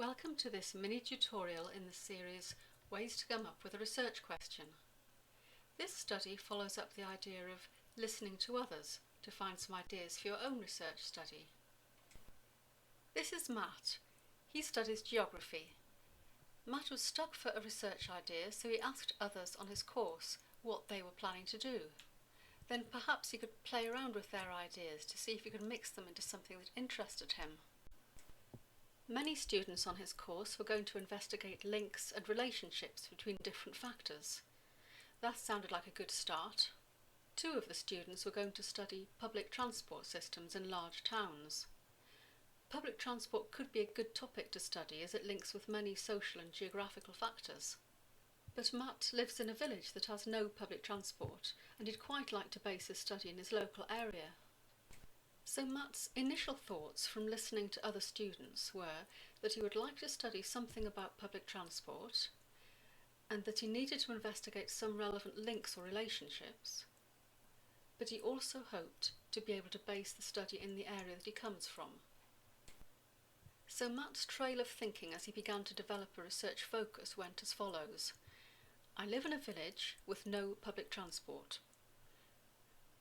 Welcome to this mini tutorial in the series Ways to Come Up with a Research Question. This study follows up the idea of listening to others to find some ideas for your own research study. This is Matt. He studies geography. Matt was stuck for a research idea, so he asked others on his course what they were planning to do. Then perhaps he could play around with their ideas to see if he could mix them into something that interested him. Many students on his course were going to investigate links and relationships between different factors. That sounded like a good start. 2 of the students were going to study public transport systems in large towns. Public transport could be a good topic to study as it links with many social and geographical factors. But Matt lives in a village that has no public transport, and he'd quite like to base his study in his local area. So Matt's initial thoughts from listening to other students were that he would like to study something about public transport and that he needed to investigate some relevant links or relationships, but he also hoped to be able to base the study in the area that he comes from. So Matt's trail of thinking as he began to develop a research focus went as follows. I live in a village with no public transport.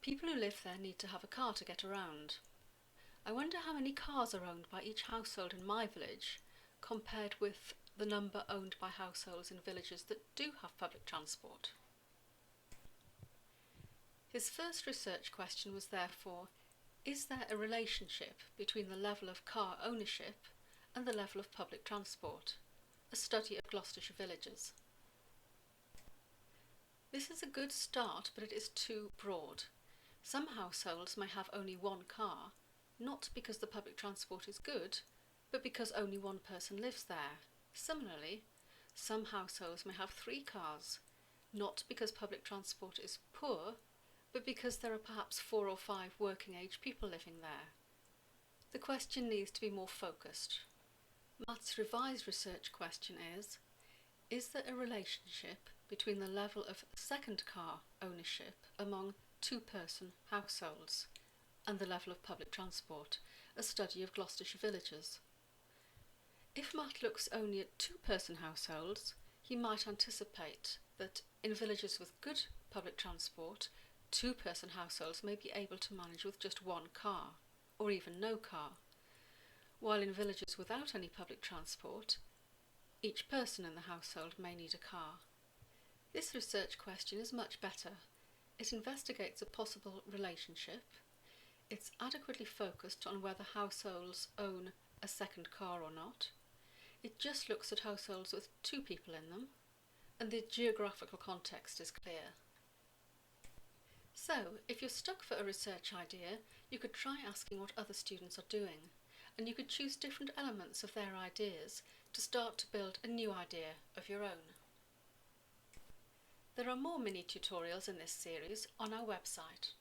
People who live there need to have a car to get around. I wonder how many cars are owned by each household in my village compared with the number owned by households in villages that do have public transport. His first research question was therefore, is there a relationship between the level of car ownership and the level of public transport? A study of Gloucestershire villages. This is a good start, but it is too broad. Some households may have only 1 car, not because the public transport is good, but because only 1 person lives there. Similarly, some households may have 3 cars, not because public transport is poor, but because there are perhaps 4 or 5 working-age people living there. The question needs to be more focused. Matt's revised research question is there a relationship between the level of second car ownership among 2-person households and the level of public transport, a study of Gloucestershire villages? If Matt looks only at 2-person households, he might anticipate that in villages with good public transport, 2-person households may be able to manage with just 1 car, or even no car, while in villages without any public transport, each person in the household may need a car. This research question is much better. It investigates a possible relationship. It's adequately focused on whether households own a second car or not. It just looks at households with 2 people in them, and the geographical context is clear. So, if you're stuck for a research idea, you could try asking what other students are doing, and you could choose different elements of their ideas to start to build a new idea of your own. There are more mini tutorials in this series on our website.